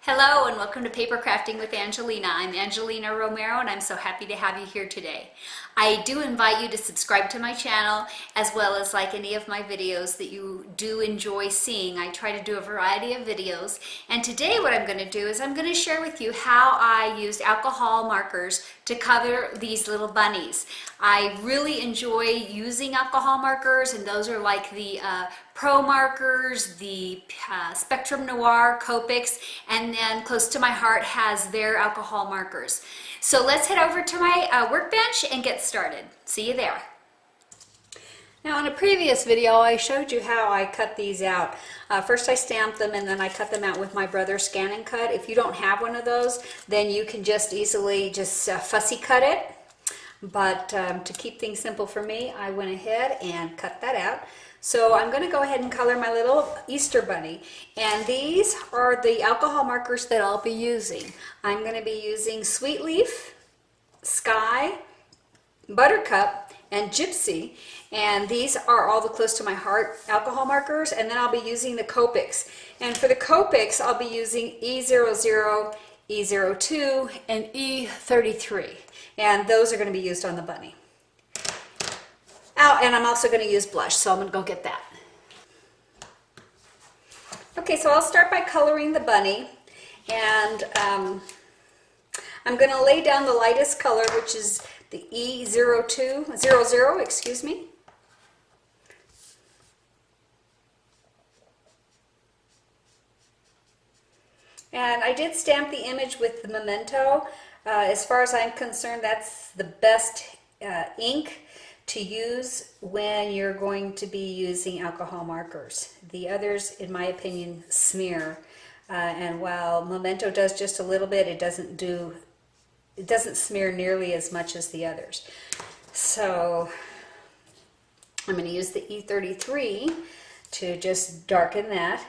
Hello and welcome to Paper Crafting with Angelina. I'm Angelina Romero and I'm so happy to have you here today. I do invite you to subscribe to my channel as well as like any of my videos that you do enjoy seeing. I try to do a variety of videos, and today what I'm going to do is I'm going to share with you how I used alcohol markers to cover these little bunnies. I really enjoy using alcohol markers, and those are like the Pro markers, the Spectrum Noir, Copics, and then close to my heart has their alcohol markers. So let's head over to my workbench and get started. See you there. Now in a previous video I showed you how I cut these out. First I stamped them and then I cut them out with my brother's Scan and Cut. If you don't have one of those, then you can just easily fussy cut it. But to keep things simple for me, I went ahead and cut that out. So I'm going to go ahead and color my little Easter bunny, and these are the alcohol markers that I'll be using. I'm going to be using Sweet Leaf, Sky, Buttercup, and Gypsy, and these are all the close to my heart alcohol markers, and then I'll be using the Copics. And for the Copics I'll be using E00, E02, and E33, and those are going to be used on the bunny. Oh, and I'm also going to use blush, so I'm going to go get that. Okay, so I'll start by coloring the bunny, and I'm going to lay down the lightest color, which is the E00, excuse me. And I did stamp the image with the Memento. As far as I'm concerned, that's the best ink to use when you're going to be using alcohol markers. The others, in my opinion, smear. And while Memento does just a little bit, it doesn't smear nearly as much as the others. So I'm going to use the E33 to just darken that.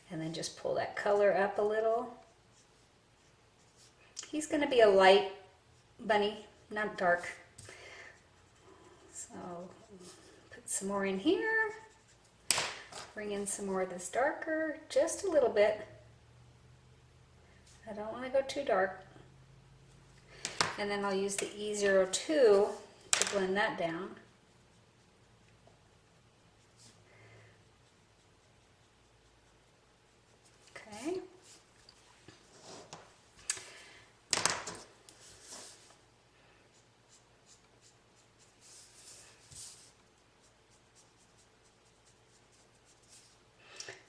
And then just pull that color up a little. He's going to be a light bunny, not dark. So put some more in here. Bring in some more of this darker, just a little bit. I don't want to go too dark. And then I'll use the E02 to blend that down. Okay.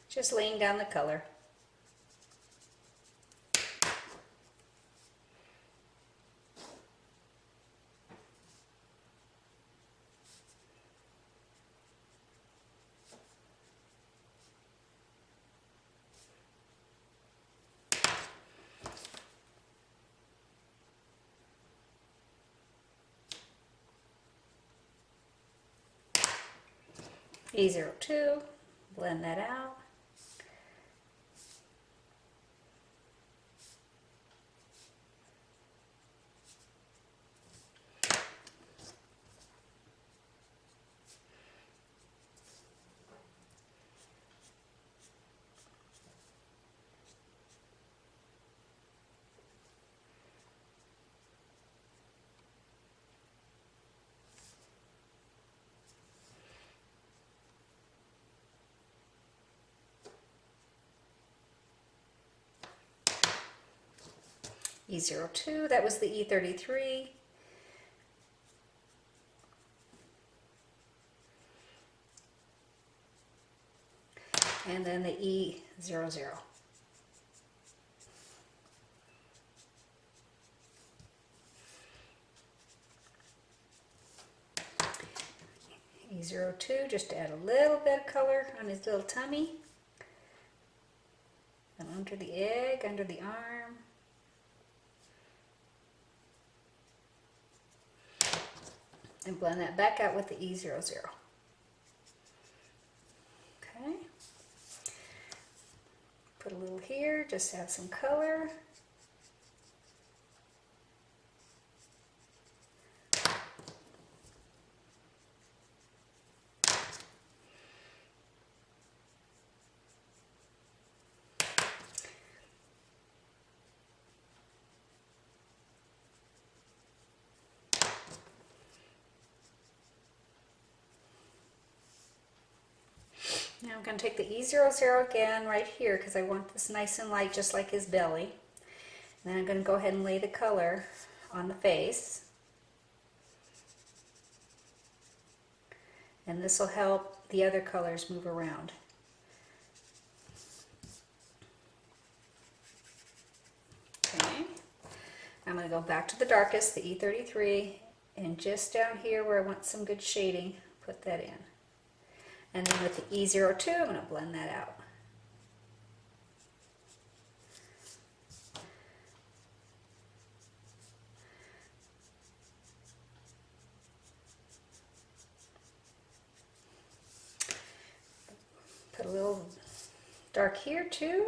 Just laying down the color. E02, blend that out. E02, that was the E33. And then the E00. E02, just to add a little bit of color on his little tummy. And under the egg, under the arm. And blend that back out with the E00. Okay. Put a little here, just to have some color. going to take the E00 again right here because I want this nice and light just like his belly. And then I'm going to go ahead and lay the color on the face. And this will help the other colors move around. Okay. I'm going to go back to the darkest, the E33, and just down here where I want some good shading, put that in. And then with the E02, I'm going to blend that out. Put a little dark here too.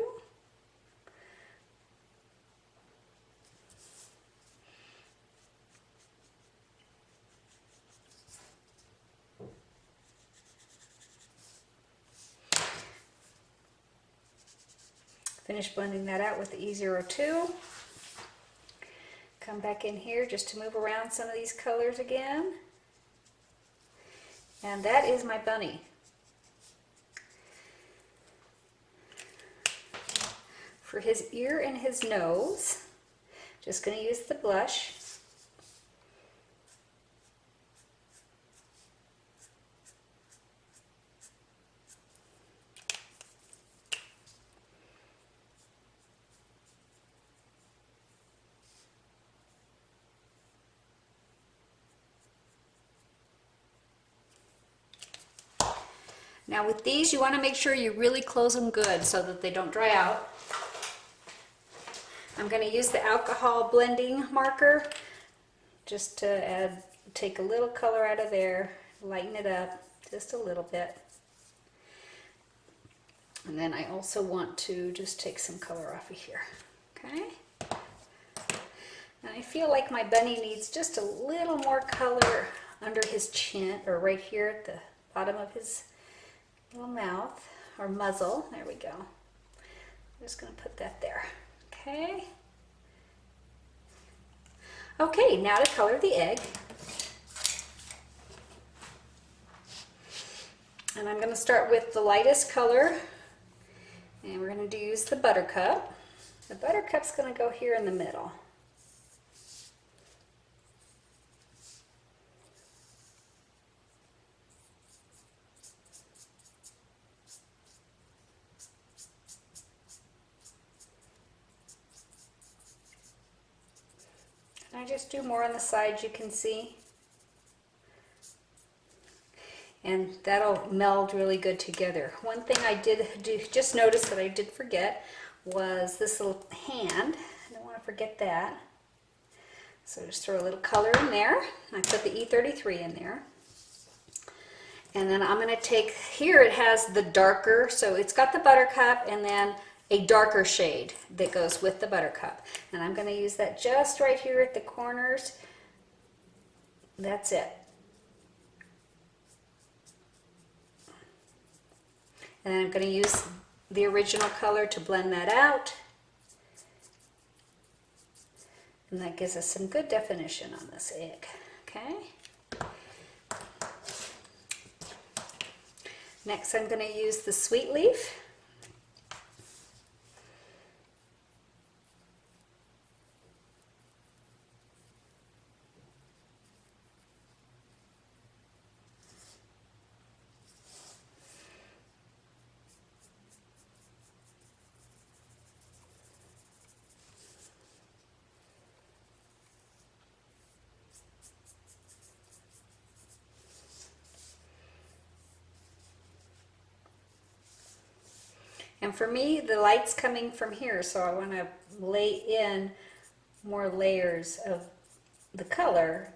Finish blending that out with the E02. Come back in here just to move around some of these colors again. And that is my bunny. For his ear and his nose, just going to use the blush. Now with these, you want to make sure you really close them good so that they don't dry out. I'm going to use the alcohol blending marker just to take a little color out of there, lighten it up just a little bit. And then I also want to just take some color off of here. Okay? And I feel like my bunny needs just a little more color under his chin, or right here at the bottom of his little mouth or muzzle. There we go. I'm just going to put that there. Okay. Okay, now to color the egg. And I'm going to start with the lightest color, and we're going to use the buttercup. The buttercup's going to go here in the middle. I just do more on the sides, you can see. And that'll meld really good together. One thing I did just notice that I did forget was this little hand. I don't want to forget that. So just throw a little color in there. I put the E33 in there. And then I'm going to take, here it has the darker, so it's got the buttercup and then a darker shade that goes with the buttercup. And I'm going to use that just right here at the corners. That's it. And then I'm going to use the original color to blend that out. And that gives us some good definition on this egg. Okay. Next I'm going to use the sweet leaf. And for me, the light's coming from here, so I want to lay in more layers of the color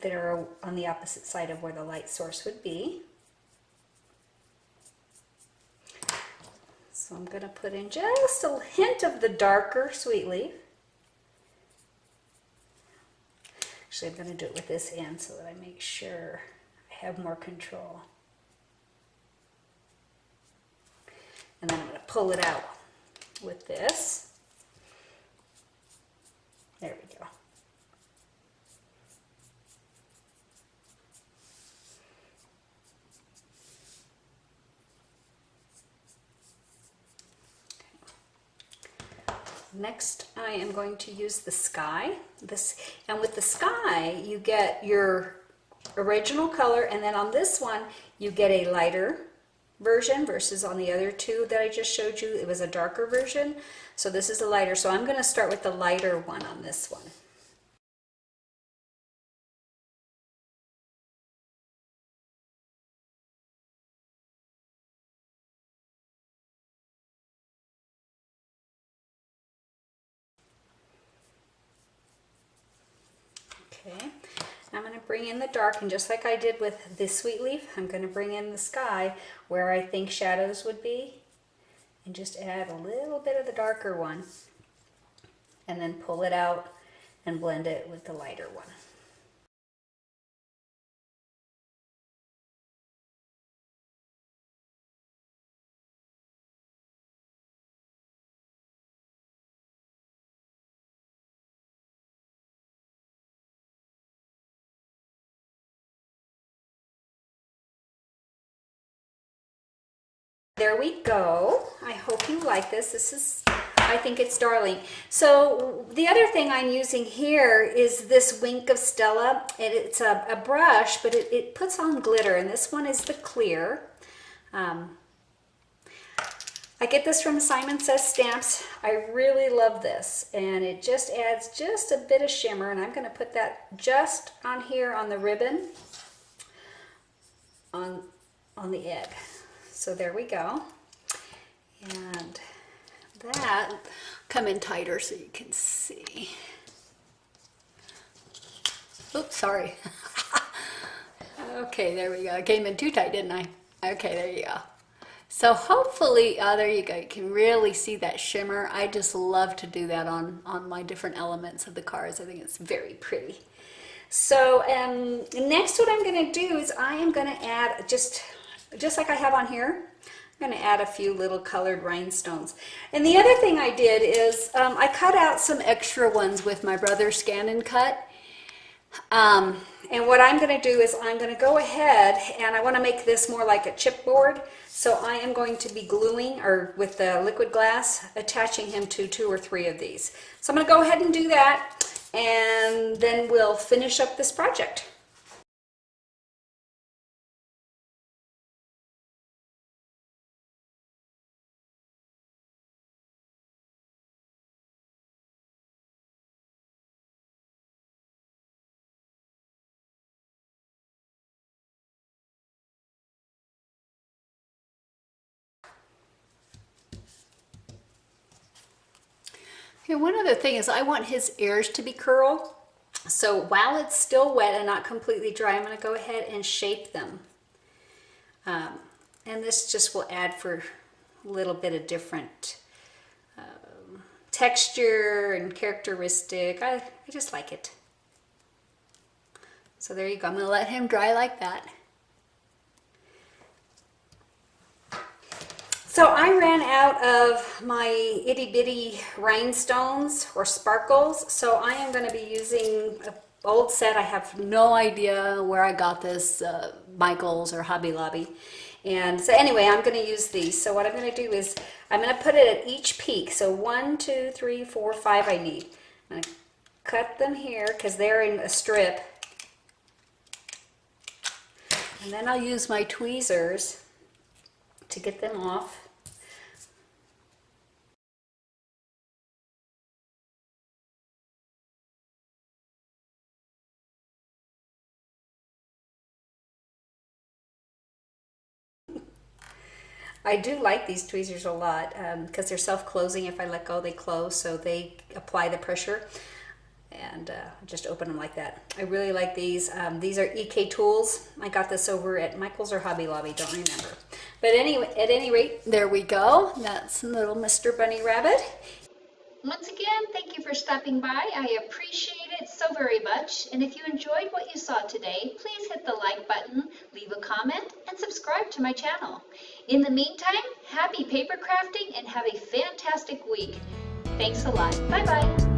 that are on the opposite side of where the light source would be. So I'm going to put in just a hint of the darker sweet leaf. Actually, I'm going to do it with this end so that I make sure I have more control. And then I'm going to pull it out with this. There we go. next I am going to use the sky. And with the sky, you get your original color, and then on this one, you get a lighter version versus on the other two that I just showed you, it was a darker version. So this is a lighter. So I'm going to start with the lighter one on this one. Okay, I'm going to bring in the dark, and just like I did with the sweet leaf, I'm going to bring in the sky where I think shadows would be, and just add a little bit of the darker one, and then pull it out and blend it with the lighter one. There we go. I hope you like this. I think it's darling. So the other thing I'm using here is this Wink of Stella. It's a brush, but it puts on glitter, and this one is the clear. I get this from Simon Says Stamps. I really love this, and it just adds just a bit of shimmer, and I'm going to put that just on here on the ribbon on the egg. So there we go. And that, come in tighter so you can see. Oops, sorry. Okay, there we go. I came in too tight, didn't I? Okay, there you go. So hopefully, there you go. You can really see that shimmer. I just love to do that on my different elements of the cards. I think it's very pretty. So next what I'm going to do is I am going to add, just like I have on here, I'm going to add a few little colored rhinestones. And the other thing I did is I cut out some extra ones with my brother's Scan and Cut. And what I'm going to do is I'm going to go ahead, and I want to make this more like a chipboard. So I am going to be gluing, or with the liquid glass, attaching him to 2 or 3 of these. So I'm going to go ahead and do that, and then we'll finish up this project. Okay, one other thing is I want his ears to be curled. So while it's still wet and not completely dry, I'm going to go ahead and shape them. And this just will add for a little bit of different texture and characteristic. I just like it. So there you go. I'm going to let him dry like that. So I ran out of my itty bitty rhinestones or sparkles, so I am going to be using an old set. I have no idea where I got this, Michael's or Hobby Lobby. And so anyway, I'm going to use these. So what I'm going to do is I'm going to put it at each peak. So 1, 2, 3, 4, 5 I need. I'm going to cut them here because they're in a strip. And then I'll use my tweezers to get them off. I do like these tweezers a lot because they're self-closing. If I let go, they close, so they apply the pressure. And just open them like that. I really like these. These are EK Tools. I got this over at Michael's or Hobby Lobby, don't remember. But anyway, at any rate, there we go. That's little Mr. Bunny Rabbit. Once again, thank you for stopping by. I appreciate it so very much. And if you enjoyed what you saw today, please hit the like button, leave a comment, and subscribe to my channel. In the meantime, happy paper crafting and have a fantastic week. Thanks a lot. Bye-bye.